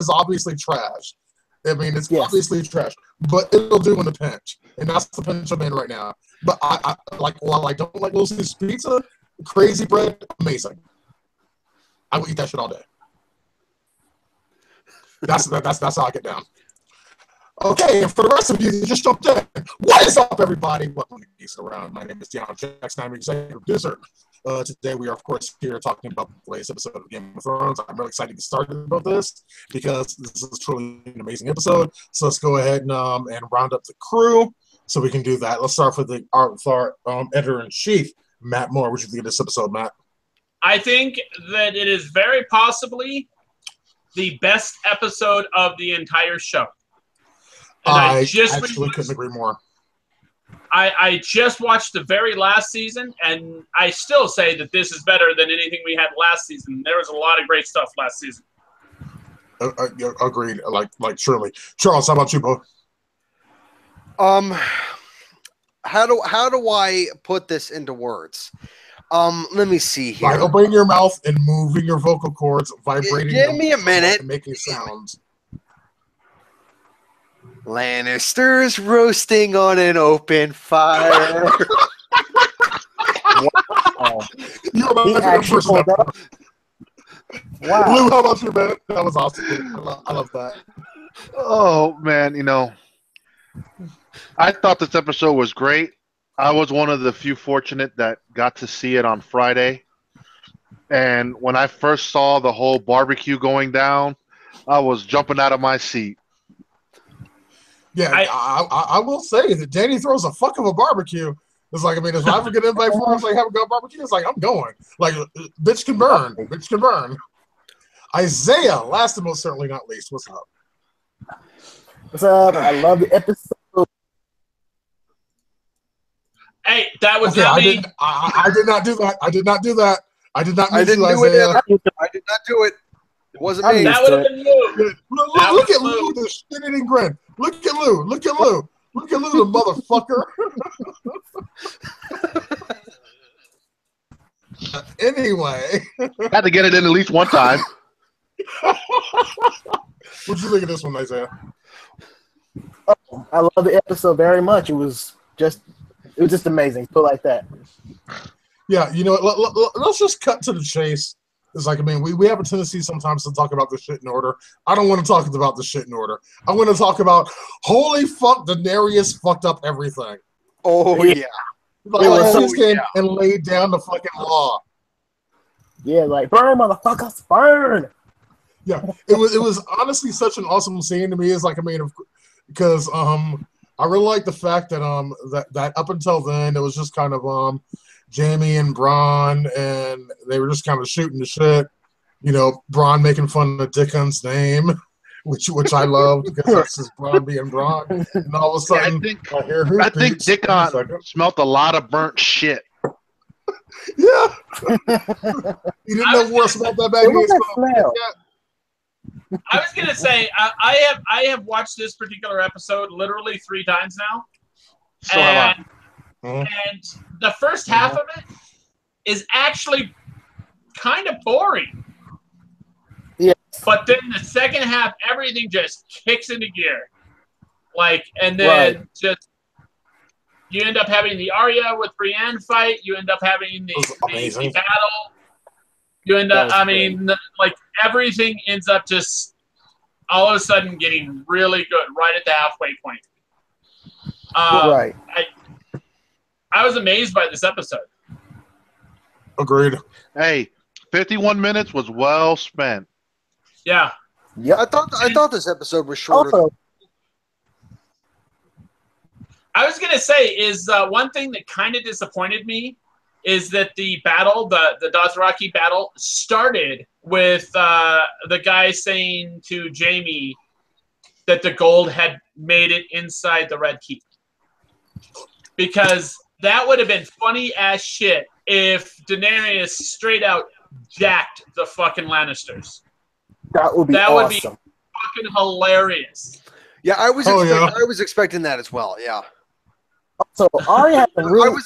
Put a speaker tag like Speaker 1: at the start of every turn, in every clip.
Speaker 1: is obviously trash. I mean, it's obviously trash, but it'll do in the pinch, and that's the pinch I'm in right now. But I like, while I don't like Little Caesars pizza, crazy bread, amazing. I will eat that shit all day. That's how I get down. Okay, and for the rest of you that just jumped in, what is up, everybody? Welcome to Geeks Around. My name is Deion Jackson. I'm executive producer. Today we are, of course, here talking about the latest episode of Game of Thrones. I'm really excited to get started about this because this is truly an amazing episode. So let's go ahead and round up the crew so we can do that. Let's start with our editor-in-chief, Matt Moore. What do you think of this episode, Matt?
Speaker 2: I think that it is very possibly the best episode of the entire show. And
Speaker 1: I actually couldn't agree more.
Speaker 2: I just watched the very last season, and I still say that this is better than anything we had last season. There was a lot of great stuff last season.
Speaker 1: Agreed. Like surely. Charles, how about you, Bo?
Speaker 3: How do I put this into words? Let me see here.
Speaker 1: By opening your mouth and moving your vocal cords, vibrating.
Speaker 3: Give me a minute.
Speaker 1: And making sounds.
Speaker 3: Lannisters roasting on an open fire.
Speaker 1: Wow. You're my favorite person ever.
Speaker 4: Wow.
Speaker 1: Lou, how about you, man? That was awesome. I love that.
Speaker 5: Oh, man, I thought this episode was great. I was one of the few fortunate that got to see it on Friday. And when I first saw the whole barbecue going down, I was jumping out of my seat.
Speaker 1: Yeah, I will say that Danny throws a fuck of a barbecue. It's like, I mean, if I ever get invited for us, like, have a good barbecue, it's like, I'm going. Like, bitch can burn. Bitch can burn. Isaiah, last and most certainly not least, what's up?
Speaker 4: What's up? I love the episode.
Speaker 2: Hey, that was not me.
Speaker 1: I did not do that. I did not do that. I did not mean to,
Speaker 3: Isaiah.
Speaker 1: Isaiah.
Speaker 3: I did not do it. It wasn't me.
Speaker 2: That would have been Lou.
Speaker 1: Look at Lou, the shit-eating grin. Look at Lou. Look at Lou. Look at Lou, the motherfucker. Anyway.
Speaker 5: Had to get it in at least one time.
Speaker 1: What'd you think of this one, Isaiah?
Speaker 4: Oh, I love the episode very much. It was just amazing. Put it like that.
Speaker 1: Yeah, you know what? Let's just cut to the chase. It's like, I mean, we have a tendency sometimes to talk about the shit in order. I don't want to talk about the shit in order. I want to talk about, holy fuck, Daenerys fucked up everything.
Speaker 3: Oh, yeah.
Speaker 1: Like, came and laid down the fucking law.
Speaker 4: Yeah, like, burn, motherfuckers, burn.
Speaker 1: Yeah, it was honestly such an awesome scene to me. It's like, I mean, because I really like the fact that that up until then, it was just kind of Jaime and Bronn, and they were just kind of shooting the shit. You know, Bronn making fun of Dickon's name, which I loved because that's just Bronn being Bronn. And all of a sudden,
Speaker 5: I think Dickon smelt a lot of burnt shit.
Speaker 1: Yeah. You didn't know where smelled that bad.
Speaker 2: I was gonna say I have watched this particular episode literally 3 times now.
Speaker 5: So have I.
Speaker 2: And the first half of it is actually kind of boring.
Speaker 4: Yeah.
Speaker 2: But then the second half, everything just kicks into gear. Like, and then just you end up having the Arya with Brienne fight. You end up having the battle. You end up, like, everything ends up just all of a sudden getting really good right at the halfway point.
Speaker 4: Right.
Speaker 2: I was amazed by this episode.
Speaker 1: Agreed.
Speaker 5: Hey, 51 minutes was well spent.
Speaker 2: Yeah.
Speaker 3: Yeah, I thought this episode was shorter.
Speaker 4: Also,
Speaker 2: I was gonna say is one thing that kind of disappointed me is that the battle, the Dothraki battle, started with the guy saying to Jaime that the gold had made it inside the Red Keep. Because that would have been funny as shit if Daenerys straight out jacked the fucking Lannisters.
Speaker 4: that would be
Speaker 2: That
Speaker 4: awesome.
Speaker 2: would be fucking hilarious.
Speaker 3: Yeah, I was expecting that as well. Yeah.
Speaker 4: So Arya had a really.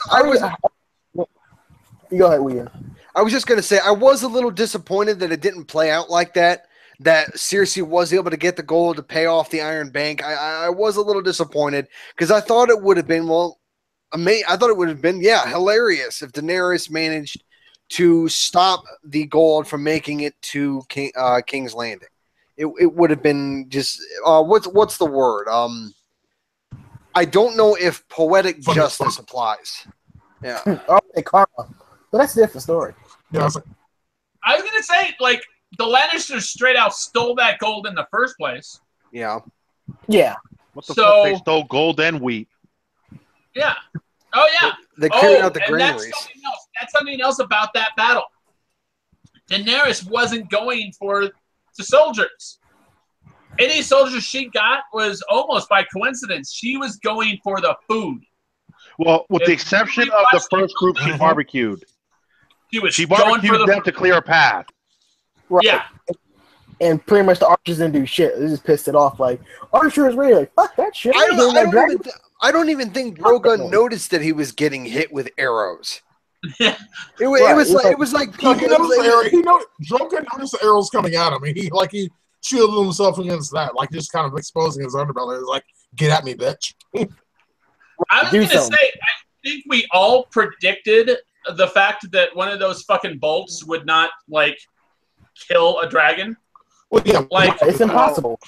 Speaker 4: You go ahead, William.
Speaker 3: I was just gonna say I was a little disappointed that it didn't play out like that. that Cersei was able to get the gold to pay off the Iron Bank. I was a little disappointed because I thought it would have been I thought it would have been hilarious if Daenerys managed to stop the gold from making it to King's Landing. It would have been just what's the word? I don't know if poetic justice applies. Yeah.
Speaker 4: Okay, karma. But that's a different story.
Speaker 1: Yeah,
Speaker 2: I was gonna say, like, the Lannisters straight out stole that gold in the first place.
Speaker 3: Yeah.
Speaker 4: Yeah.
Speaker 5: What the fuck? They stole gold and wheat.
Speaker 2: Yeah. Oh yeah.
Speaker 3: They cleared out the granaries.
Speaker 2: That's something else about that battle. Daenerys wasn't going for the soldiers. Any soldiers she got was almost by coincidence. She was going for the food.
Speaker 5: Well, with the exception of the first group she barbecued. She barbecued them to clear a path.
Speaker 4: Right.
Speaker 2: Yeah.
Speaker 4: And pretty much the archers didn't do shit. They just pissed it off. Like, Archer is ready. Like, fuck that shit.
Speaker 3: I don't even think Drogon noticed that he was getting hit with arrows. It was like
Speaker 1: Drogon noticed the arrows coming at him, and he shielded himself against that, like just kind of exposing his underbelly. It was like, get at me, bitch.
Speaker 2: I was going to say, I think we all predicted the fact that one of those fucking bolts would not, like, kill a dragon.
Speaker 1: Well, yeah,
Speaker 2: like,
Speaker 4: it's impossible.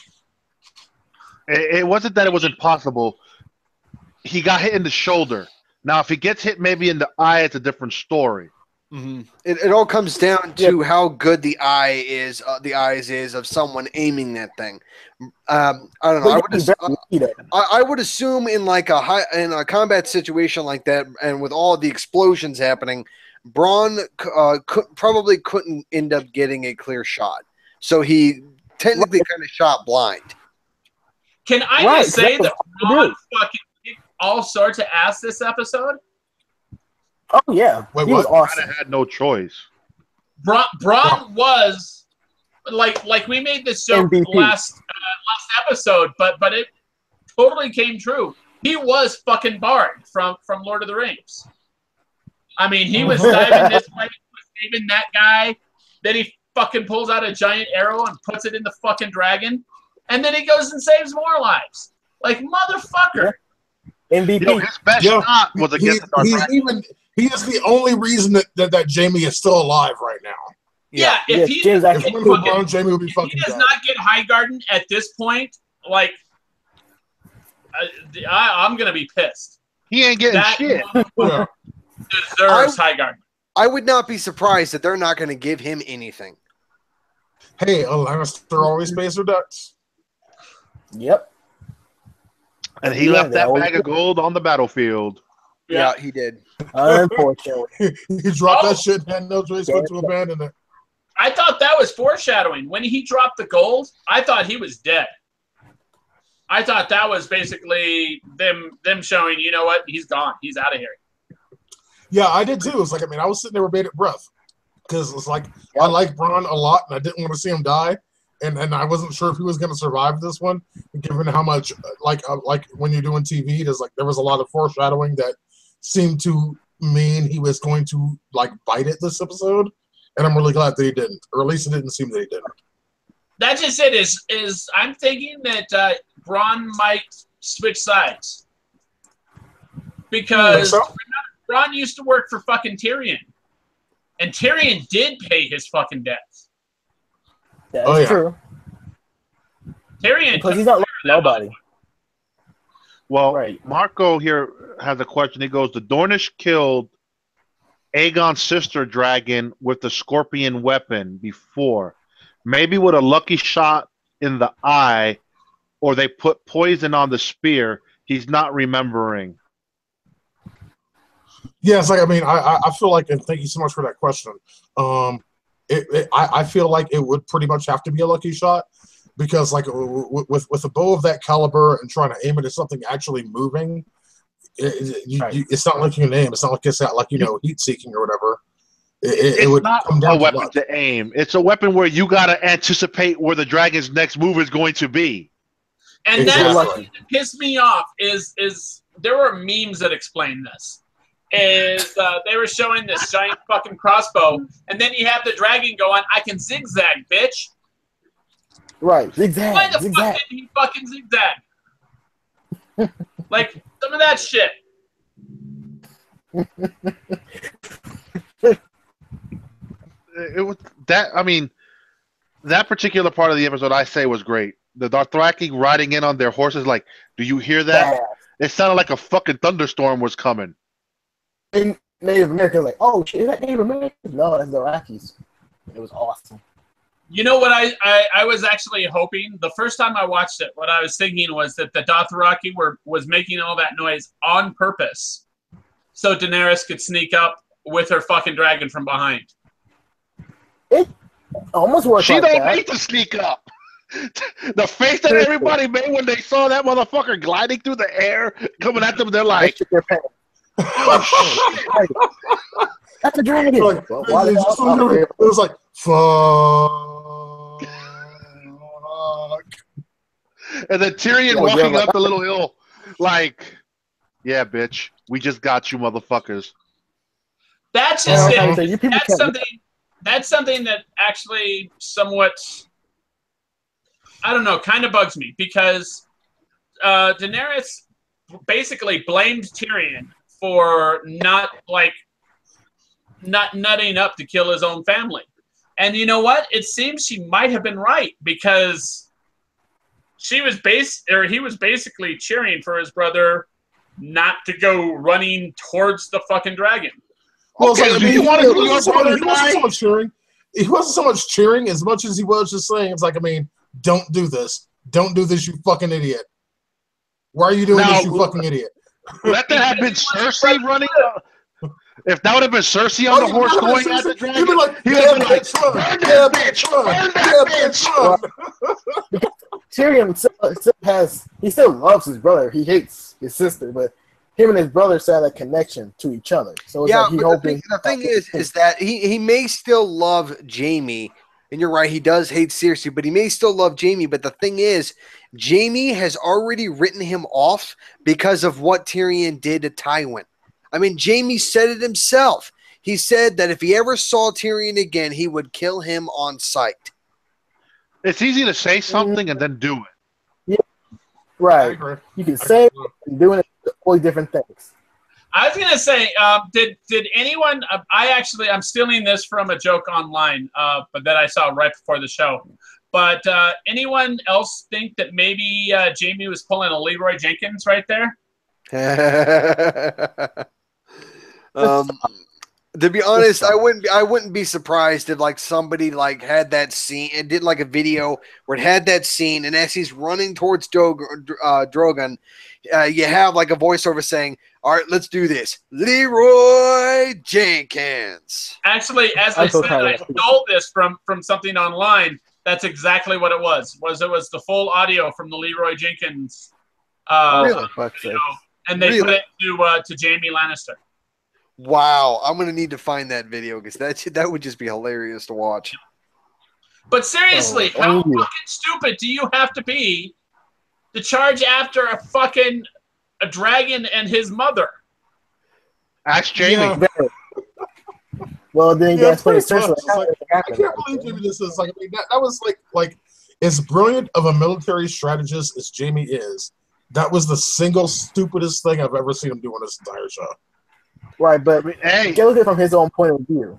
Speaker 5: It wasn't that it was impossible. He got hit in the shoulder. Now, if he gets hit maybe in the eye, it's a different story.
Speaker 3: Mm-hmm. It all comes down to how good the eye is. The eyes is of someone aiming that thing. I don't know. I would assume in like in a combat situation like that, and with all the explosions happening, Bronn probably couldn't end up getting a clear shot. So he technically kind of shot blind.
Speaker 2: Can I just say that Bronn fucking kicked all sorts of ass this episode?
Speaker 4: Oh yeah,
Speaker 1: wait,
Speaker 4: he was awesome.
Speaker 5: Kind of had no choice.
Speaker 2: Bronn was like we made this joke last episode, but it totally came true. He was fucking Bard from Lord of the Rings. I mean, he was diving this way, he was saving that guy. Then he fucking pulls out a giant arrow and puts it in the fucking dragon, and then he goes and saves more lives. Like, motherfucker.
Speaker 4: MVP.
Speaker 5: You know, his best shot was against the Dothraki.
Speaker 1: He is the only reason that Jamie is still alive right now.
Speaker 2: Yeah, if he
Speaker 1: Jamie would be fucking
Speaker 2: does not get Highgarden at this point, like, I'm gonna be pissed.
Speaker 5: He ain't getting shit.
Speaker 2: Deserves Highgarden.
Speaker 3: I would not be surprised that they're not going to give him anything.
Speaker 1: Hey, a Lannister always pays their debts.
Speaker 4: Yep.
Speaker 5: And he left that bag of gold on the battlefield.
Speaker 3: Yeah, he did.
Speaker 4: Unfortunately.
Speaker 1: He dropped that shit and had no choice but to abandon it.
Speaker 2: I thought that was foreshadowing. When he dropped the gold, I thought he was dead. I thought that was basically them showing, you know what, he's gone. He's out of here.
Speaker 1: Yeah, I did too. It was like, I mean, I was sitting there with bated breath because it's like I like Bronn a lot, and I didn't want to see him die, and I wasn't sure if he was going to survive this one, given how much like when you're doing TV, there was a lot of foreshadowing that seemed to mean he was going to like bite it this episode, and I'm really glad that he didn't, or at least it didn't seem that he didn't.
Speaker 2: That's just it. Is I'm thinking that Bronn might switch sides because. Bronn used to work for fucking Tyrion. And Tyrion did pay his fucking debts.
Speaker 4: That's true.
Speaker 2: Tyrion,
Speaker 4: because he's not nobody.
Speaker 5: Well, Marco here has a question. He goes, the Dornish killed Aegon's sister dragon with the scorpion weapon before. Maybe with a lucky shot in the eye, or they put poison on the spear. He's not remembering.
Speaker 1: Yeah, it's like, I mean, I feel like, and thank you so much for that question. I feel like it would pretty much have to be a lucky shot because, like, with a bow of that caliber and trying to aim it at something actually moving, it's not like you can aim. It's not like it's not like, you know, heat seeking or whatever. It would
Speaker 5: not
Speaker 1: come down
Speaker 5: a weapon to aim. It's a weapon where you got to anticipate where the dragon's next move is going to be.
Speaker 2: And that's what pissed me off is there were memes that explain this. They were showing this giant fucking crossbow, and then you have the dragon going, I can zigzag, bitch.
Speaker 4: Right,
Speaker 2: Why
Speaker 4: zigzag,
Speaker 2: the fuck
Speaker 4: zigzag.
Speaker 2: didn't he fucking zigzag? Like, some of that shit.
Speaker 5: It was that. I mean, that particular part of the episode, I say, was great. The Dothraki riding in on their horses, like, do you hear that?
Speaker 4: Fast.
Speaker 5: It sounded like a fucking thunderstorm was coming.
Speaker 4: And Native Americans like, oh shit, is that Native Americans? No, that's the Iraqis. It was awesome.
Speaker 2: You know what I was actually hoping? The first time I watched it, what I was thinking was that the Dothraki was making all that noise on purpose so Daenerys could sneak up with her fucking dragon from behind.
Speaker 4: It almost worked
Speaker 5: She
Speaker 4: like
Speaker 5: don't
Speaker 4: that.
Speaker 5: need to sneak up. The face that everybody made when they saw that motherfucker gliding through the air, coming at them, they're
Speaker 4: They
Speaker 5: like,
Speaker 4: shook their pants.
Speaker 5: oh, shit.
Speaker 4: That's a dragon.
Speaker 1: Like,
Speaker 4: Well, why
Speaker 1: it
Speaker 4: the
Speaker 1: was like, fuck.
Speaker 5: And then Tyrion
Speaker 4: Yeah,
Speaker 5: walking
Speaker 4: like,
Speaker 5: up the little hill, like, yeah, bitch, we just got you, motherfuckers.
Speaker 2: That's just
Speaker 4: Yeah,
Speaker 2: it.
Speaker 4: so you people
Speaker 2: That's something that actually somewhat, I don't know, kind of bugs me because Daenerys basically blamed Tyrion for not nutting up to kill his own family. And you know what? It seems she might have been right because he was basically cheering for his brother not to go running towards the fucking dragon.
Speaker 1: Well,
Speaker 5: Okay,
Speaker 1: it's like,
Speaker 5: do you want to see your brother
Speaker 1: he wasn't
Speaker 5: die?
Speaker 1: so much cheering. He wasn't so much cheering as much as he was just saying, it's like, I mean, don't do this. Don't do this, you fucking idiot. Why are you doing this, you fucking idiot?
Speaker 5: Let that have been Cersei running. If that would have been Cersei on the horse going at the dragon,
Speaker 1: he'd be like,
Speaker 5: he would
Speaker 1: yeah,
Speaker 5: have been like,
Speaker 1: bitch, run.
Speaker 5: burn
Speaker 1: Yeah,
Speaker 5: that bitch,
Speaker 1: bitch, run.
Speaker 5: burn
Speaker 1: Yeah,
Speaker 5: that
Speaker 1: bitch,
Speaker 5: bitch.
Speaker 1: run.
Speaker 4: Tyrion still loves his brother. He hates his sister, but him and his brother still have a connection to each other. So it's
Speaker 3: Yeah,
Speaker 4: like he
Speaker 3: but
Speaker 4: hoping.
Speaker 3: the thing is that he may still love Jamie, and you're right, he does hate Cersei, but he may still love Jamie. But the thing is, Jamie has already written him off because of what Tyrion did to Tywin. I mean, Jamie said it himself. He said that if he ever saw Tyrion again, he would kill him on sight.
Speaker 5: It's easy to say something and then do it.
Speaker 1: I
Speaker 4: Right.
Speaker 1: agree.
Speaker 4: You can say it and doing it totally different things.
Speaker 2: I was gonna say, did anyone? I'm stealing this from a joke online, but that I saw right before the show. But anyone else think that maybe Jamie was pulling a Leroy Jenkins right there?
Speaker 3: To be honest, I wouldn't be surprised if like somebody like had that scene and did like a video where it had that scene, and as he's running towards Drogon, you have like a voiceover saying, "All right, let's do this, Leroy Jenkins."
Speaker 2: Actually, as I said, I stole this from something online. That's exactly what it was. It was the full audio from the Leroy Jenkins,
Speaker 3: Really?
Speaker 2: video, and they put it to Jamie Lannister.
Speaker 3: Wow, I'm gonna need to find that video because that would just be hilarious to watch.
Speaker 2: But seriously, how fucking stupid do you have to be to charge after a dragon and his mother?
Speaker 5: Ask Jamie.
Speaker 1: Yeah.
Speaker 4: Well, then you guys play
Speaker 1: pretty much.
Speaker 4: Cersei.
Speaker 1: It's like, I can't believe Jamie this is like, I mean, that was like as brilliant of a military strategist as Jamie is, that was the single stupidest thing I've ever seen him do on this entire show.
Speaker 4: Right, but
Speaker 5: Hey,
Speaker 4: you can look at it from his own point of view.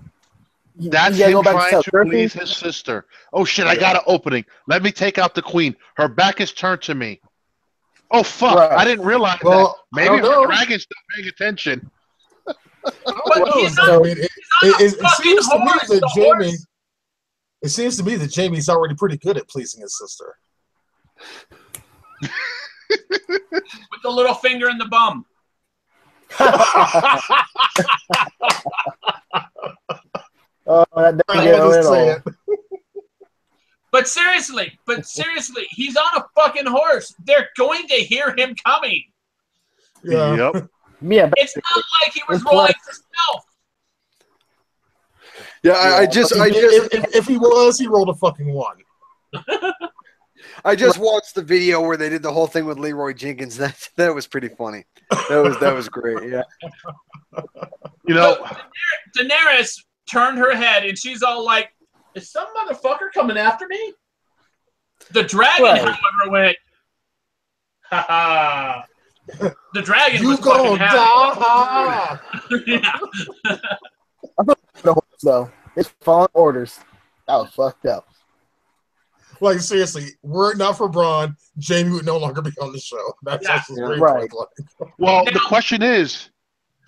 Speaker 5: that's
Speaker 4: you gotta
Speaker 5: him
Speaker 4: go back
Speaker 5: trying
Speaker 4: to
Speaker 5: to please his sister. Oh shit, I got an opening. Let me take out the queen. Her back is turned to me. Oh fuck,
Speaker 4: Right.
Speaker 5: I didn't realize
Speaker 1: Well,
Speaker 5: that. Maybe the dragon's still paying attention.
Speaker 1: It seems to me that Jamie's already pretty good at pleasing his sister.
Speaker 2: With the little finger in the bum.
Speaker 4: Oh, that doesn't get it at all.
Speaker 2: But seriously, he's on a fucking horse. They're going to hear him coming.
Speaker 1: Yeah.
Speaker 5: Yep.
Speaker 4: Yeah,
Speaker 2: It's not like he was rolling for stealth.
Speaker 3: Yeah,
Speaker 1: if he was, he rolled a fucking one.
Speaker 3: I just watched the video where they did the whole thing with Leroy Jenkins. That was pretty funny. That was great. Yeah.
Speaker 5: You know,
Speaker 2: So Daenerys turned her head and she's all like, "Is some motherfucker coming after me?" The dragon,
Speaker 4: Right.
Speaker 2: however, went, ha ha. The dragon
Speaker 1: You
Speaker 2: was fucking
Speaker 1: gonna
Speaker 2: happy.
Speaker 1: die.
Speaker 2: Yeah.
Speaker 4: The horse, though. It's following orders. That was fucked up.
Speaker 1: Like, seriously, were it not for Braun, Jamie would no longer be on the show. That's
Speaker 2: Yeah.
Speaker 1: just great.
Speaker 4: Right.
Speaker 5: Well,
Speaker 2: Now-
Speaker 5: the question is,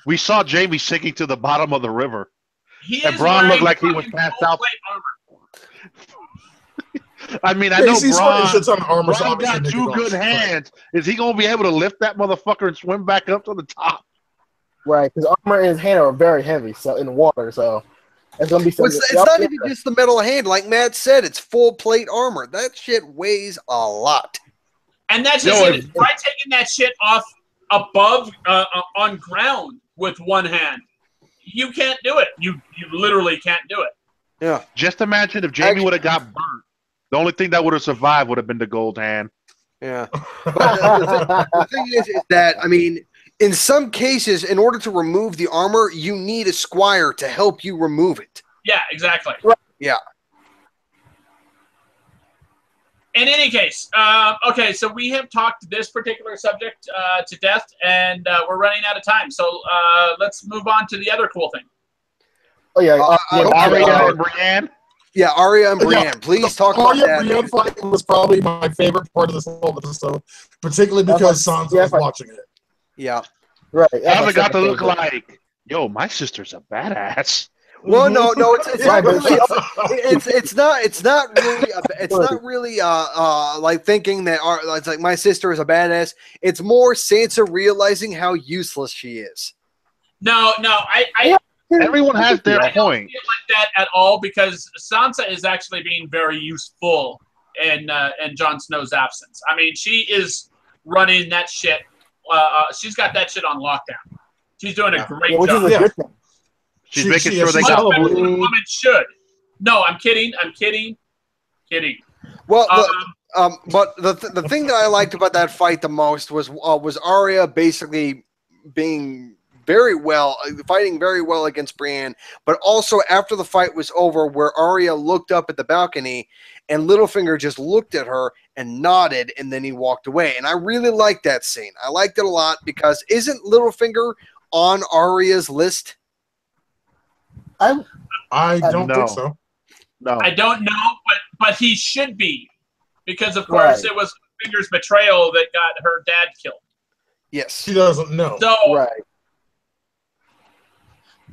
Speaker 5: we saw Jamie sinking to the bottom of the river,
Speaker 2: He
Speaker 5: and
Speaker 2: is
Speaker 5: Braun looked
Speaker 2: wearing
Speaker 5: like he was
Speaker 2: fucking
Speaker 5: passed
Speaker 2: gold
Speaker 5: out.
Speaker 2: plate armor.
Speaker 5: I mean, I know
Speaker 1: He's wearing shit
Speaker 5: Braun,
Speaker 1: ton of armor, so
Speaker 5: Braun
Speaker 1: obviously
Speaker 5: got
Speaker 1: make it
Speaker 5: two
Speaker 1: go
Speaker 5: good
Speaker 1: straight.
Speaker 5: hands. Is he going to be able to lift that motherfucker and swim back up to the top?
Speaker 4: Right, because armor and his hand are very heavy, so in water, so it's gonna be
Speaker 3: Well,
Speaker 4: something.
Speaker 3: it's not even just the metal hand. Like Matt said, it's full plate armor. That shit weighs a lot.
Speaker 2: And that's just it. Try taking that shit off above on ground with one hand. You can't do it. You literally can't do it.
Speaker 3: Yeah.
Speaker 5: Just imagine if Jamie would have got burnt. The only thing that would have survived would have been the gold hand.
Speaker 3: Yeah. But the thing is that, I mean, in some cases, in order to remove the armor, you need a squire to help you remove it.
Speaker 2: Yeah, exactly.
Speaker 3: Yeah.
Speaker 2: In any case, okay, so we have talked this particular subject to death, and we're running out of time. So let's move on to the other cool thing.
Speaker 4: Oh yeah,
Speaker 5: Arya and Brienne.
Speaker 3: Yeah, Arya and Brienne. Please talk about
Speaker 1: Arya
Speaker 3: that.
Speaker 1: Brienne fight was probably my favorite part of this whole episode, particularly because Sansa was watching it.
Speaker 3: Yeah.
Speaker 4: right.
Speaker 5: Sansa got to look like, yo, my sister's a badass.
Speaker 3: Well, no, it's
Speaker 4: Right,
Speaker 3: not
Speaker 4: but
Speaker 3: really. It's not really like thinking that it's like my sister is a badass. It's more Sansa realizing how useless she is.
Speaker 2: No, I
Speaker 5: Everyone has their
Speaker 2: don't
Speaker 5: point.
Speaker 2: feel like that at all because Sansa is actually being very useful in Jon Snow's absence. I mean, she is running that shit. She's got that shit on lockdown. She's doing a great
Speaker 4: which
Speaker 2: job.
Speaker 4: is a good thing.
Speaker 5: She's making sure they
Speaker 2: Much
Speaker 5: got
Speaker 2: better than a
Speaker 5: food.
Speaker 2: woman should. No, I'm kidding.
Speaker 3: Well, but the thing that I liked about that fight the most was Arya basically being fighting very well against Brienne, but also after the fight was over, where Arya looked up at the balcony and Littlefinger just looked at her and nodded, and then he walked away. And I really liked that scene. I liked it a lot because isn't Littlefinger on Arya's list?
Speaker 1: I don't
Speaker 5: No.
Speaker 1: think so.
Speaker 5: No.
Speaker 2: I don't know, but he should be because of course it was Finger's betrayal that got her dad killed.
Speaker 3: Yes.
Speaker 1: She doesn't know.
Speaker 2: So
Speaker 4: Right.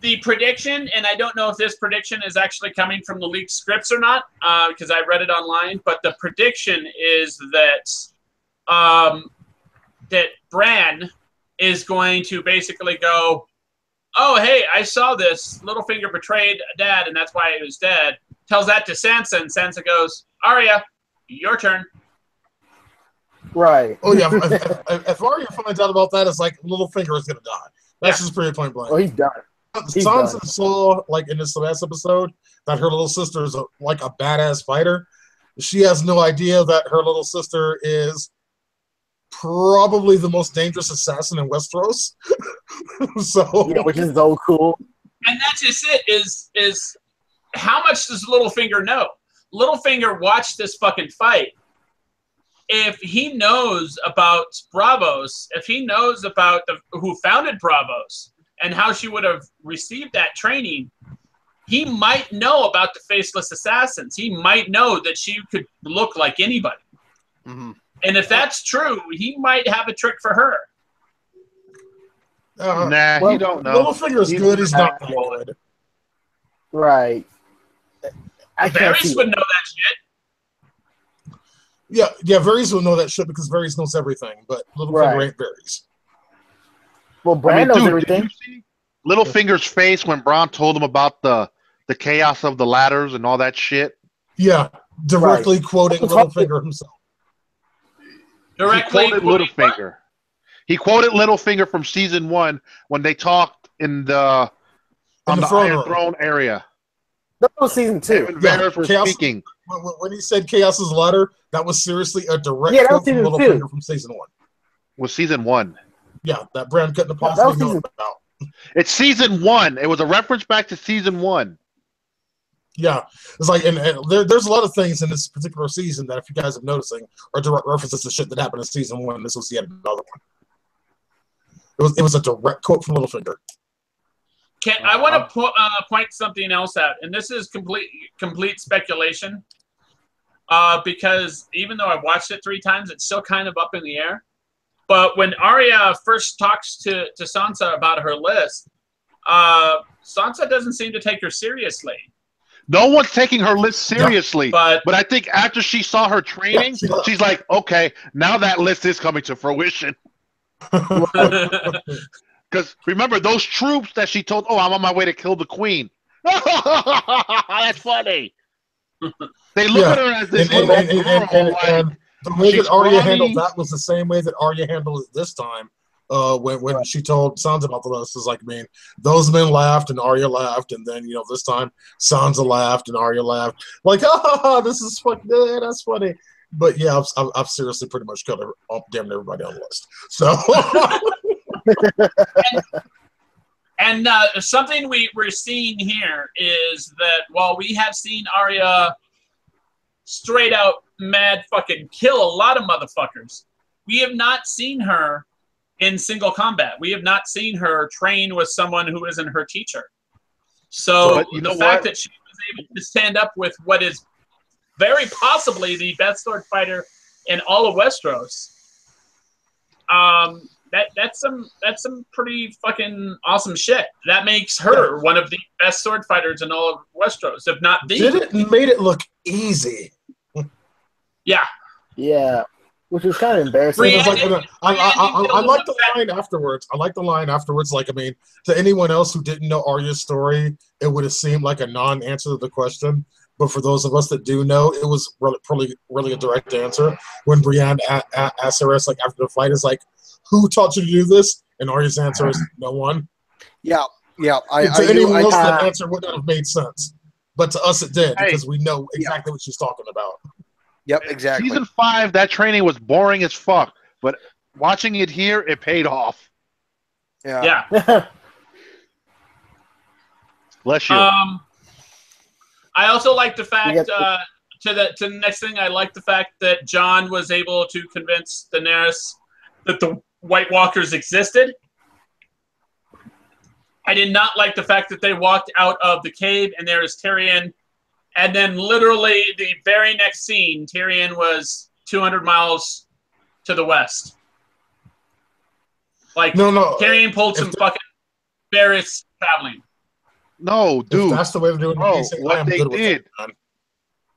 Speaker 2: the prediction, and I don't know if this prediction is actually coming from the leaked scripts or not, because I read it online. But the prediction is that that Bran is going to basically go, "Oh, hey, I saw this. Littlefinger betrayed Dad, and that's why he was dead." Tells that to Sansa, and Sansa goes, "Arya, your turn."
Speaker 4: Right.
Speaker 1: Oh yeah, if Arya finds out about that, it's like Littlefinger is gonna die. That's just pretty point blank.
Speaker 4: Oh, he's done. He's
Speaker 1: Sansa
Speaker 4: done.
Speaker 1: saw, like in this last episode, that her little sister is like a badass fighter. She has no idea that her little sister is probably the most dangerous assassin in Westeros. So
Speaker 4: Yeah, which is so cool.
Speaker 2: And that's just it. Is how much does Littlefinger know? Littlefinger watched this fucking fight. If he knows about Bravos, if he knows about who founded Bravos and how she would have received that training, he might know about the faceless assassins. He might know that she could look like anybody.
Speaker 3: Mm-hmm.
Speaker 2: And if that's true, he might have a trick for her.
Speaker 5: Nah,
Speaker 4: well,
Speaker 5: you don't know.
Speaker 1: Littlefinger's good. He's not that good.
Speaker 4: Right. I can't
Speaker 2: Varys
Speaker 4: see
Speaker 2: would
Speaker 4: it.
Speaker 2: know that shit.
Speaker 1: Yeah, Varys will know that shit because Varys knows everything, but Littlefinger
Speaker 4: Right.
Speaker 1: ain't Varys.
Speaker 4: Well,
Speaker 5: I
Speaker 4: Bran
Speaker 5: mean,
Speaker 4: knows
Speaker 5: dude,
Speaker 4: everything.
Speaker 5: did you see Littlefinger's face when Bronn told him about the chaos of the ladders and all that shit?
Speaker 1: Yeah, directly quoting
Speaker 4: What's wrong with-
Speaker 1: Littlefinger himself.
Speaker 2: Directly
Speaker 5: He quoted
Speaker 2: quoting what?
Speaker 5: Littlefinger. He quoted Littlefinger from season 1 when they talked on the
Speaker 1: throne
Speaker 5: Iron
Speaker 1: room.
Speaker 5: Throne area.
Speaker 4: That was season 2.
Speaker 5: Him and
Speaker 1: Yeah,
Speaker 5: Varys were
Speaker 1: Chaos-
Speaker 5: speaking.
Speaker 1: When he said Chaos's ladder, that was seriously a direct
Speaker 4: Yeah, that was
Speaker 1: quote from
Speaker 4: season
Speaker 1: Littlefinger
Speaker 4: 2.
Speaker 1: from season 1.
Speaker 5: Was season 1.
Speaker 1: Yeah, that Bran couldn't have
Speaker 4: That was
Speaker 1: possibly known
Speaker 4: season-
Speaker 1: about.
Speaker 5: It's season 1. It was a reference back to season 1.
Speaker 1: Yeah, it's like, and there's a lot of things in this particular season that, if you guys are noticing, are direct references to shit that happened in season 1. This was yet another one. It was a direct quote from Littlefinger.
Speaker 2: I want to point something else out, and this is complete speculation, because even though I watched it 3 times, it's still kind of up in the air. But when Arya first talks to Sansa about her list, Sansa doesn't seem to take her seriously.
Speaker 5: No one's taking her list seriously.
Speaker 2: Yeah,
Speaker 5: but I think after she saw her training, she's like, okay, now that list is coming to fruition. Because remember, those troops that she told, I'm on my way to kill the queen. That's funny. They look at her as this little girl.
Speaker 1: And the way that Arya handled that was the same way that Arya handled it this time. When she told Sansa about the list, is like, I mean, those men laughed and Arya laughed, and then this time Sansa laughed and Arya laughed, like, this is fucking, that's funny. But yeah, I've seriously pretty much killed damn near everybody on the list. So,
Speaker 2: and something we're seeing here is that while we have seen Arya straight out mad fucking kill a lot of motherfuckers, we have not seen her in single combat. We have not seen her train with someone who isn't her teacher. So the fact that she was able to stand up with what is very possibly the best sword fighter in all of Westeros, that's some pretty fucking awesome shit. That makes her one of the best sword fighters in all of Westeros, if not the.
Speaker 1: It made it look easy.
Speaker 2: Yeah.
Speaker 4: Yeah. Which was kind of embarrassing.
Speaker 1: I like the line afterwards. I like the line afterwards. Like, I mean, to anyone else who didn't know Arya's story, it would have seemed like a non-answer to the question. But for those of us that do know, it was really a direct answer. When Brienne asked her, like, after the fight, is like, who taught you to do this? And Arya's answer is, no one.
Speaker 3: Yeah. To
Speaker 1: anyone else, that answer wouldn't have made sense. But to us, it did, because we know exactly what she's talking about.
Speaker 3: Yep, exactly.
Speaker 5: Season 5, that training was boring as fuck, but watching it here, it paid off.
Speaker 2: Yeah.
Speaker 5: Bless you.
Speaker 2: I also like the fact to the next thing. I like the fact that Jon was able to convince Daenerys that the White Walkers existed. I did not like the fact that they walked out of the cave and there is Tyrion. And then literally the very next scene, Tyrion was 200 miles to the west. Like, Tyrion pulled some fucking Varys traveling.
Speaker 5: No, dude.
Speaker 1: If that's the way to do it.
Speaker 5: What they did,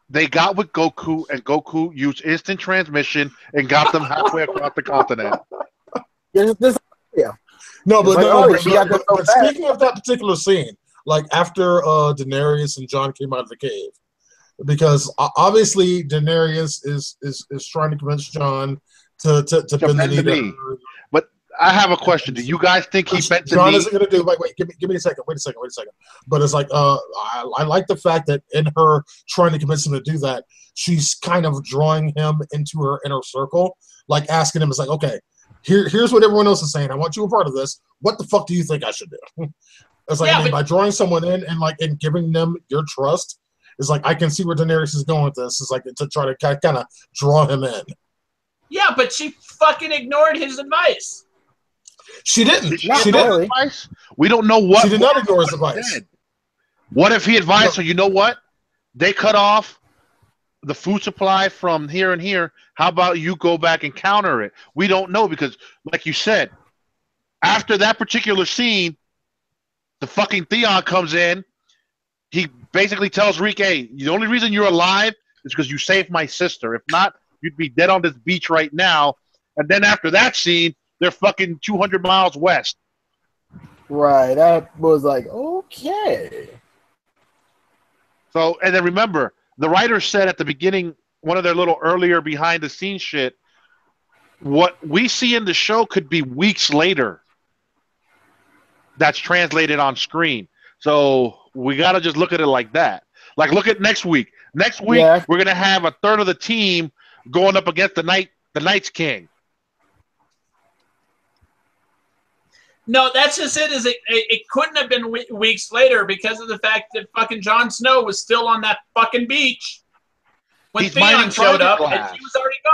Speaker 5: they got with Goku, and Goku used instant transmission and got them halfway across the continent.
Speaker 4: Yeah.
Speaker 1: No, but speaking of that particular scene, like after Daenerys and Jon came out of the cave, because obviously Daenerys is trying to convince Jon to bend the knee.
Speaker 5: But I have a question. Do you guys think he bent the knee?
Speaker 1: Jon isn't going to do. Wait, give me a second. Wait a second. But it's like I like the fact that in her trying to convince him to do that, she's kind of drawing him into her inner circle, like asking him, it's like, okay, here's what everyone else is saying. I want you a part of this. What the fuck do you think I should do? It's like, by drawing someone in and giving them your trust, it's like, I can see where Daenerys is going with this. It's like to try to kind of draw him in.
Speaker 2: Yeah, but she fucking ignored his advice.
Speaker 1: She didn't.
Speaker 5: She didn't. Advice? We don't know what.
Speaker 1: She did not ignore his advice.
Speaker 5: What if he advised her, you know what? They cut off the food supply from here and here. How about you go back and counter it? We don't know because, like you said, after that particular scene, the fucking Theon comes in. He basically tells Reek, hey, the only reason you're alive is because you saved my sister. If not, you'd be dead on this beach right now. And then after that scene, they're fucking 200 miles west.
Speaker 4: Right. That was like, okay.
Speaker 5: So, and then remember, the writer said at the beginning, one of their little earlier behind-the-scenes shit, what we see in the show could be weeks later. That's translated on screen. So we got to just look at it like that. Like, look at next week. Next week, we're going to have a third of the team going up against the Night's King.
Speaker 2: No, that's just it. It couldn't have been weeks later because of the fact that fucking Jon Snow was still on that fucking beach when Theon showed up, and he was already gone.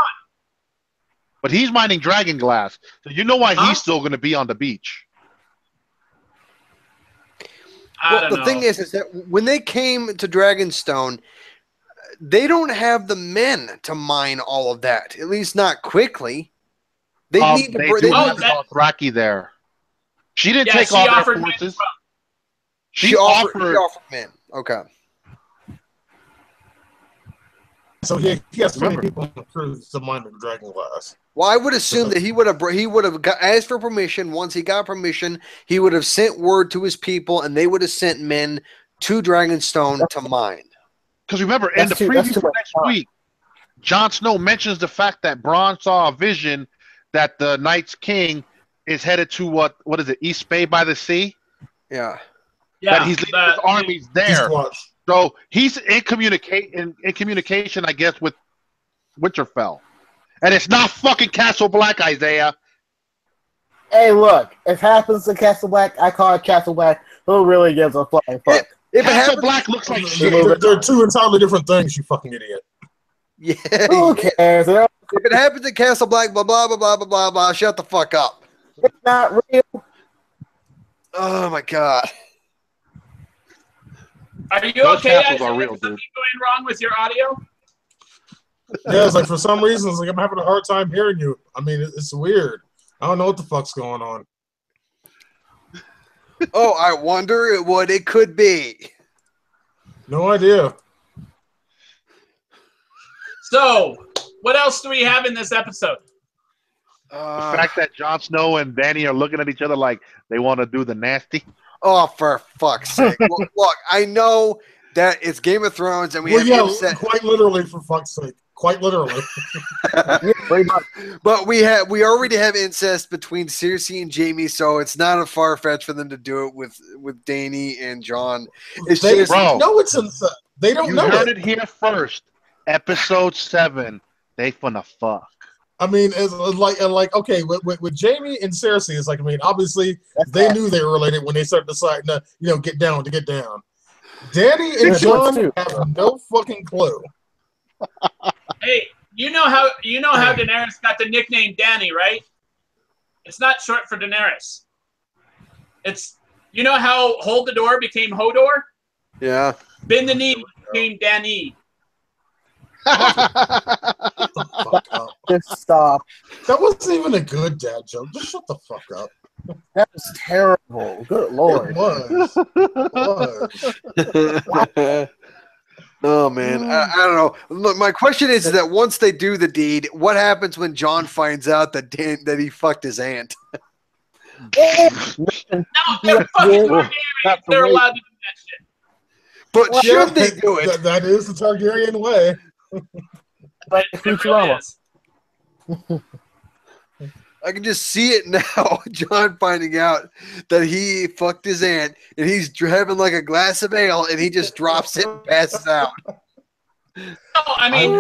Speaker 5: But he's mining dragon glass, so you know why he's still going to be on the beach.
Speaker 3: The thing is that when they came to Dragonstone, they don't have the men to mine all of that. At least not quickly. They need to.
Speaker 5: They have Dothraki there. She didn't take all their forces. She offered
Speaker 3: men. Okay.
Speaker 1: So he has many people in the crew to mine the dragon glass.
Speaker 3: Well, I would assume that he would have asked for permission. Once he got permission, he would have sent word to his people, and they would have sent men to Dragonstone to mine.
Speaker 5: Because remember, in the preview for next week, Jon Snow mentions the fact that Bronn saw a vision that the Night's King is headed to what is it, East Bay by the Sea?
Speaker 3: Yeah.
Speaker 5: That he's leading his armies there. So he's in communication, I guess, with Winterfell. And it's not fucking Castle Black, Isaiah.
Speaker 4: Hey, look, if it happens to Castle Black, I call it Castle Black. Who really gives a fucking fuck?
Speaker 5: Castle Black looks like shit.
Speaker 1: They're two entirely different things, you fucking idiot.
Speaker 3: Yeah.
Speaker 4: Who cares?
Speaker 3: If it happens to Castle Black, blah, blah, blah, blah, blah, blah, blah, shut the fuck up.
Speaker 4: It's not real.
Speaker 3: Oh, my God.
Speaker 2: Are you okay? Is something going wrong with your audio?
Speaker 1: Yeah, it's like for some reason, it's like I'm having a hard time hearing you. I mean, it's weird. I don't know what the fuck's going on.
Speaker 3: Oh, I wonder what it could be.
Speaker 1: No idea.
Speaker 2: So, what else do we have in this episode?
Speaker 5: The fact that Jon Snow and Dany are looking at each other like they want to do the nasty.
Speaker 3: Oh, for fuck's sake. Look, I know that it's Game of Thrones and we have
Speaker 1: quite literally, for fuck's sake. Quite literally.
Speaker 3: But we already have incest between Cersei and Jaime, so it's not a far fetch for them to do it with Dany and Jon.
Speaker 1: It's just no, it's incest. They don't know.
Speaker 5: You heard it here first. Episode 7. They finna fuck.
Speaker 1: I mean, it's like okay, with Jaime and Cersei, it's like, I mean, obviously they knew they were related when they started deciding to, get down. Dany and Jon have no fucking clue.
Speaker 2: Hey, you know how Daenerys got the nickname Dany, right? It's not short for Daenerys. It's how Hold the Door became Hodor?
Speaker 3: Yeah.
Speaker 2: Bend the Knee became Dany.
Speaker 4: Just stop.
Speaker 1: That wasn't even a good dad joke. Just shut the fuck up.
Speaker 4: That was terrible. Good lord.
Speaker 1: It was.
Speaker 3: Oh man, I don't know. Look, my question is that once they do the deed, what happens when Jon finds out that he fucked his aunt?
Speaker 2: No, they're fucking Targaryens. They're allowed to do that shit.
Speaker 3: But should they do it?
Speaker 1: That is the Targaryen way.
Speaker 4: But Futurama.
Speaker 3: I can just see it now. Jon finding out that he fucked his aunt, and he's having like a glass of ale, and he just drops it and passes out.
Speaker 2: No, I mean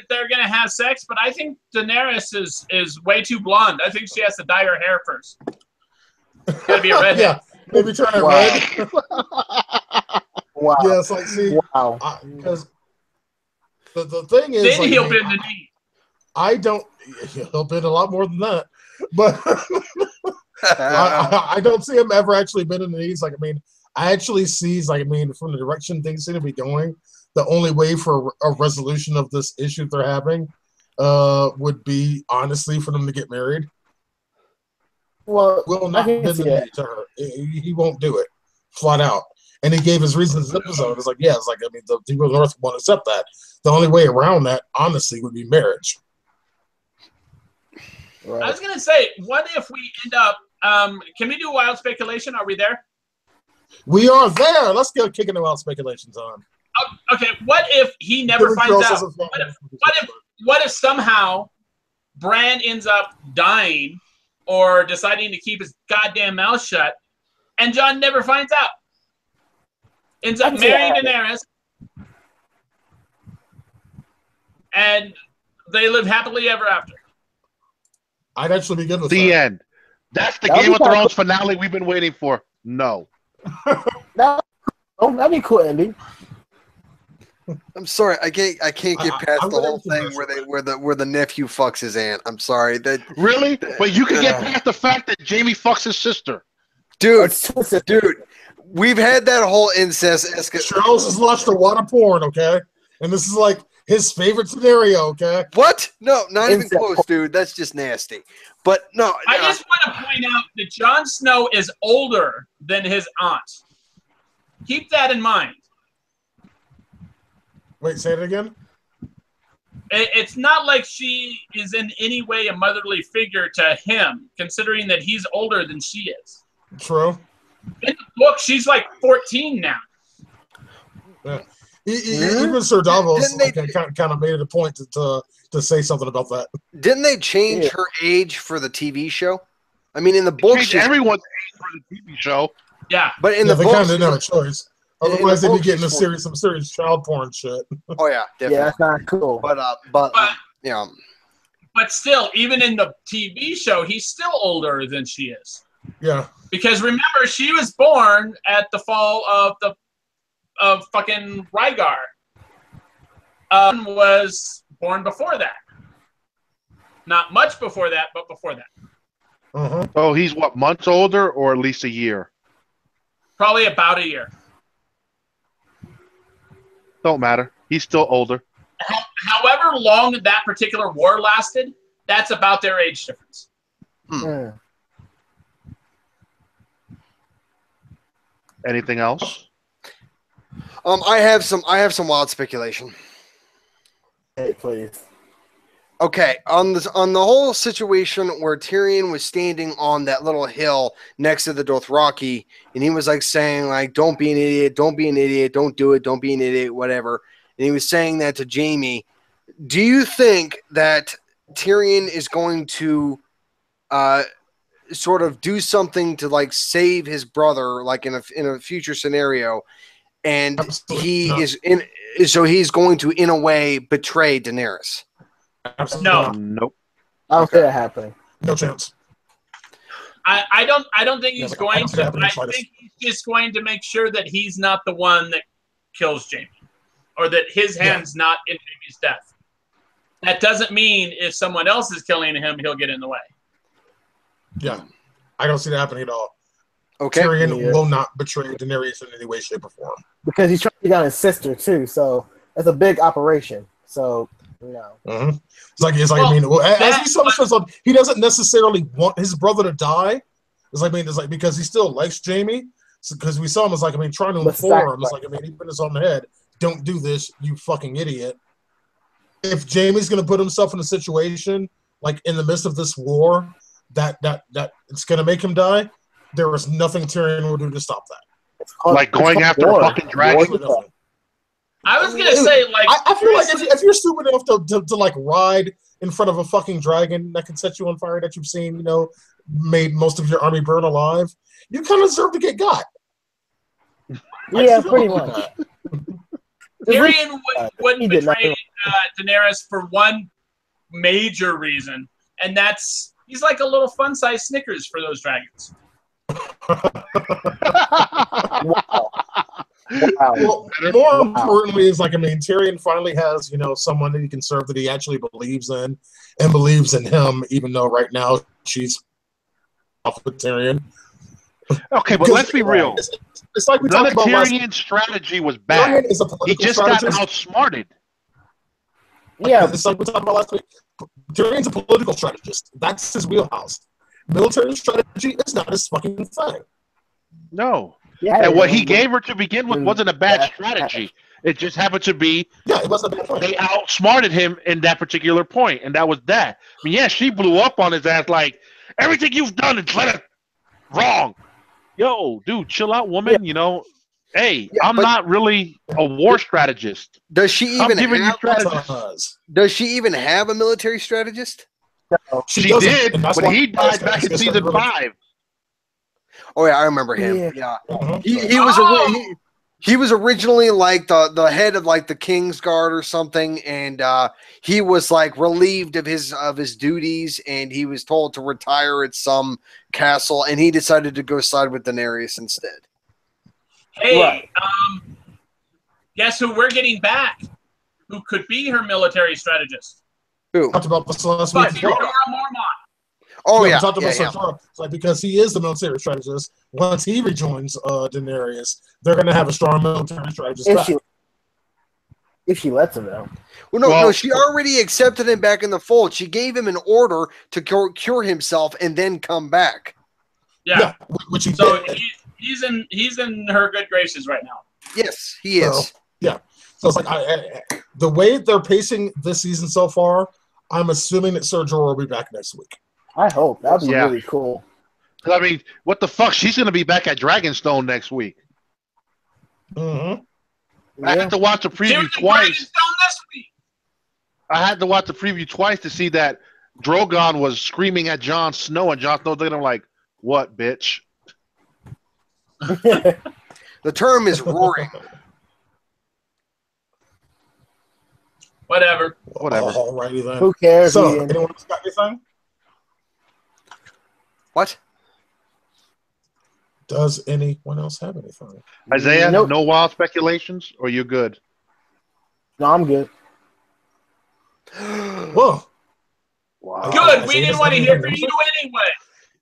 Speaker 2: they're gonna have sex, but I think Daenerys is way too blonde. I think she has to dye her hair first. It's gotta be a redhead.
Speaker 1: Yeah, maybe turn it red.
Speaker 4: Wow.
Speaker 1: Yeah, it's like, see, because the thing is,
Speaker 2: then
Speaker 1: like,
Speaker 2: he'll bend the knee.
Speaker 1: I don't. He'll bend a lot more than that, but I don't see him ever actually bending the knees. Like, I mean, I actually see, like, I mean, from the direction things seem to be going, the only way for a resolution of this issue they're having would be, honestly, for them to get married.
Speaker 4: Well,
Speaker 1: will not bend the knee to her. He won't do it, flat out. And he gave his reasons in this episode. It's like, yeah, it's like, I mean, the people of the North won't accept that. The only way around that, honestly, would be marriage.
Speaker 4: Right.
Speaker 2: I was gonna say, what if we end up? Can we do wild speculation? Are we there?
Speaker 1: We are there. Let's get kicking the wild speculations on.
Speaker 2: Okay. What if he never finds out? What if somehow Bran ends up dying or deciding to keep his goddamn mouth shut, and Jon never finds out? Ends up marrying Daenerys, and they live happily ever after.
Speaker 1: I'd actually be good with
Speaker 5: the
Speaker 1: that.
Speaker 5: end. That's the
Speaker 4: That'd
Speaker 5: Game
Speaker 4: be
Speaker 5: of
Speaker 4: kinda
Speaker 5: Thrones finale we've been waiting for. No.
Speaker 4: That'd be a cool ending.
Speaker 3: I'm sorry, I can't get past
Speaker 1: I'm
Speaker 3: the whole
Speaker 1: ready
Speaker 3: thing
Speaker 1: for
Speaker 3: where the nephew fucks his aunt. I'm sorry,
Speaker 5: Really? But you can get past the fact that Jamie fucks his sister.
Speaker 3: dude. We've had that whole incest
Speaker 1: Charles has watched a lot of porn, okay? And this is like his favorite scenario, okay?
Speaker 3: What? No, not even
Speaker 4: Incest.
Speaker 3: close, dude. That's just nasty. But no,
Speaker 2: I just want to point out that Jon Snow is older than his aunt. Keep that in mind.
Speaker 1: Wait, say it again?
Speaker 2: It's not like she is in any way a motherly figure to him, considering that he's older than she is.
Speaker 1: True.
Speaker 2: In the book, she's like 14 now.
Speaker 1: Yeah. Even Sir Davos
Speaker 3: Didn't they-
Speaker 1: kind of made it a point to say something about that.
Speaker 3: didn't they change her age for the TV show? I mean, in the book,
Speaker 5: Change everyone's age for the TV show.
Speaker 2: Yeah.
Speaker 3: but in
Speaker 1: Yeah,
Speaker 3: the
Speaker 1: they
Speaker 3: book,
Speaker 1: kind of didn't have a choice.
Speaker 3: in the
Speaker 1: Otherwise, they'd be
Speaker 3: book,
Speaker 1: getting
Speaker 3: she's
Speaker 1: some serious child porn shit.
Speaker 3: oh yeah, definitely.
Speaker 4: Yeah, that's not cool.
Speaker 3: But yeah,
Speaker 2: But still, even in the TV show, he's still older than she is.
Speaker 1: Yeah.
Speaker 2: Because remember, she was born at the fall of fucking Rhaegar. Was born before that. Not much before that, but before that.
Speaker 1: Uh-huh.
Speaker 5: Oh, he's what, months older or at least a year?
Speaker 2: Probably about a year.
Speaker 5: Don't matter. He's still older.
Speaker 2: However long that particular war lasted, that's about their age difference.
Speaker 4: Mm.
Speaker 5: Anything else?
Speaker 3: I have some wild speculation.
Speaker 4: Hey, please.
Speaker 3: Okay, on the whole situation where Tyrion was standing on that little hill next to the Dothraki, and he was like saying like, "Don't be an idiot, don't be an idiot, don't do it, don't be an idiot, whatever." And he was saying that to Jaime. Do you think that Tyrion is going to sort of do something to like save his brother, like in a future scenario, and he's going to in a way betray Daenerys?
Speaker 1: Absolutely
Speaker 2: No.
Speaker 1: not.
Speaker 5: Nope.
Speaker 4: I don't see that happening.
Speaker 1: No chance.
Speaker 2: I don't think he's
Speaker 1: Yeah,
Speaker 2: going
Speaker 1: I don't see that
Speaker 2: to.
Speaker 1: happening
Speaker 2: I
Speaker 1: slightest.
Speaker 2: think he's just going to make sure that he's not the one that kills Jaime, or that his hand's not in Jaime's death. That doesn't mean if someone else is killing him, he'll get in the way.
Speaker 1: Yeah. I don't see that happening at all.
Speaker 3: Okay.
Speaker 1: Tyrion
Speaker 4: Yeah.
Speaker 1: will not betray Daenerys in any way, shape, or form.
Speaker 4: Because he's trying to get on his sister too, so that's a big operation. So no.
Speaker 1: Mm-hmm. It's like
Speaker 2: Well,
Speaker 1: I mean, as
Speaker 2: that-
Speaker 1: he says, he doesn't necessarily want his brother to die. It's like because he still likes Jaime. Because we saw him, trying to
Speaker 4: But
Speaker 1: inform him. It's like, he put his on the head. Don't do this, you fucking idiot. If Jaime's going to put himself in a situation like in the midst of this war that it's going to make him die, there is nothing Tyrion will do to stop that.
Speaker 5: Like going after a fucking dragon?
Speaker 1: Absolutely nothing.
Speaker 2: I was gonna say, like,
Speaker 1: I feel like if you're stupid enough to like ride in front of a fucking dragon that can set you on fire, that you've seen, made most of your army burn alive, you kind of deserve to get got.
Speaker 4: Yeah, pretty much.
Speaker 2: Tyrion wouldn't
Speaker 4: He did
Speaker 2: betray
Speaker 4: not.
Speaker 2: Daenerys for one major reason, and that's he's like a little fun-sized Snickers for those dragons.
Speaker 4: Wow.
Speaker 1: Well, more importantly, is Tyrion finally has someone that he can serve that he actually believes in and believes in him, even though right now she's off with Tyrion.
Speaker 5: Okay, but let's be real.
Speaker 1: It's like we
Speaker 5: None
Speaker 1: talked
Speaker 5: of
Speaker 1: about last.
Speaker 5: Tyrion's strategy was
Speaker 1: Tyrion
Speaker 5: bad.
Speaker 1: is a
Speaker 5: He
Speaker 1: political
Speaker 5: just got
Speaker 1: strategist.
Speaker 5: outsmarted.
Speaker 4: Yeah,
Speaker 1: It's like we talked about last week. Tyrion's a political strategist. That's his wheelhouse. Military strategy is not his fucking thing.
Speaker 5: No.
Speaker 4: yeah.
Speaker 5: And what he gave her to begin with wasn't a bad strategy. It just happened to be
Speaker 1: Yeah, it wasn't a bad point.
Speaker 5: they outsmarted him in that particular point, and that was that. I mean, yeah, she blew up on his ass like, everything you've done is wrong. Yo, dude, chill out, woman. Hey,
Speaker 3: Yeah,
Speaker 5: I'm
Speaker 3: but-
Speaker 5: not really a war strategist.
Speaker 3: Does she
Speaker 5: I'm
Speaker 3: even
Speaker 5: giving you
Speaker 3: have?
Speaker 5: strategies.
Speaker 3: Does she even have a military strategist?
Speaker 5: She
Speaker 1: doesn't,
Speaker 5: did,
Speaker 1: and that's
Speaker 5: but
Speaker 1: why
Speaker 5: he died back in
Speaker 1: it's
Speaker 5: season
Speaker 1: really-
Speaker 5: 5.
Speaker 3: Oh yeah, I remember him.
Speaker 4: Yeah.
Speaker 3: Yeah,
Speaker 1: Mhm.
Speaker 3: he was a He was originally like the head of like the King's Guard or something, and he was like relieved of his duties, and he was told to retire at some castle, and he decided to go side with Daenerys instead.
Speaker 2: Hey,
Speaker 4: Right.
Speaker 2: Guess who we're getting back? Who could be her military strategist?
Speaker 3: Who?
Speaker 1: Talked about this last
Speaker 2: But
Speaker 1: week.
Speaker 2: Jorah Mormont.
Speaker 3: Oh yeah,
Speaker 1: we talked about
Speaker 3: yeah.
Speaker 1: Sartori. It's like because he is the military strategist. Once he rejoins Daenerys, they're going to have a strong military strategist back.
Speaker 4: If she lets him out.
Speaker 3: Well, no, she already accepted him back in the fold. She gave him an order to cure himself and then come back.
Speaker 2: Yeah.
Speaker 1: Which he
Speaker 2: So
Speaker 1: did.
Speaker 2: he's in her good graces right now.
Speaker 3: Yes, he is.
Speaker 1: Yeah. So it's like the way they're pacing this season so far, I'm assuming that Ser Jorah will be back next week.
Speaker 4: I hope. That'd be
Speaker 5: Yeah.
Speaker 4: really cool.
Speaker 5: I mean, what the fuck? She's going to be back at Dragonstone next week.
Speaker 1: Mm-hmm.
Speaker 5: I had to watch the
Speaker 2: She
Speaker 5: preview
Speaker 2: was in
Speaker 5: twice.
Speaker 2: Dragonstone this week.
Speaker 5: I had to watch the preview twice to see that Drogon was screaming at Jon Snow, and Jon Snow looking at him like, "What, bitch?"
Speaker 3: The term is roaring.
Speaker 2: Whatever.
Speaker 1: Alrighty then.
Speaker 4: Who cares?
Speaker 1: So,
Speaker 4: Ian?
Speaker 1: anyone else got anything?
Speaker 3: What?
Speaker 1: Does anyone else have anything?
Speaker 5: Isaiah,
Speaker 4: Nope.
Speaker 5: no wild speculations, or you good?
Speaker 4: No, I'm good.
Speaker 1: Well,
Speaker 5: Wow.
Speaker 2: Good. We didn't want to hear from you anyway.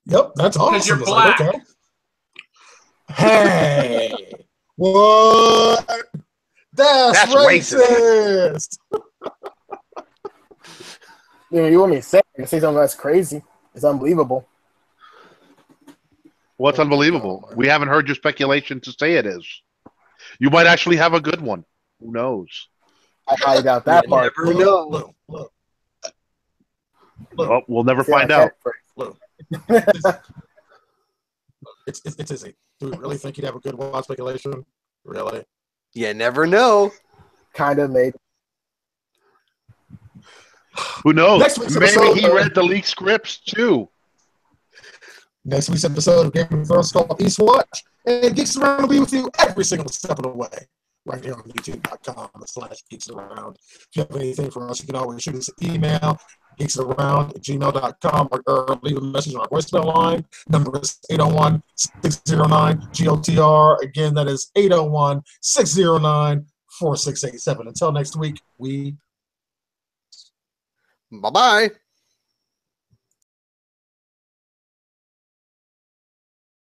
Speaker 1: yep, that's awesome.
Speaker 2: you're
Speaker 1: It's like,
Speaker 2: black.
Speaker 1: okay. Hey, what? That's racist.
Speaker 4: You want me to say something that's crazy? It's unbelievable.
Speaker 5: What's unbelievable? We haven't heard your speculation to say it is. You might actually have a good one. Who knows?
Speaker 4: I highly doubt that part.
Speaker 3: Never know.
Speaker 1: Look.
Speaker 5: Well, we'll never
Speaker 4: See, I
Speaker 5: find out.
Speaker 1: It's easy. Do we really think he'd have a good wild speculation? Really?
Speaker 3: You never know.
Speaker 4: Kind of made.
Speaker 5: Who knows?
Speaker 1: Next week's
Speaker 5: Maybe
Speaker 1: episode,
Speaker 5: he read the leaked scripts too.
Speaker 1: Next week's episode of Game of Thrones called Eastwatch, and Geeks Around will be with you every single step of the way. Right here on youtube.com/geeksaround. If you have anything for us, you can always shoot us an email, geeksaround@gmail.com, or leave a message on our voicemail line. Number is 801-609-GOTR. Again, that is 801-609-4687. Until next week, we
Speaker 3: Bye-bye.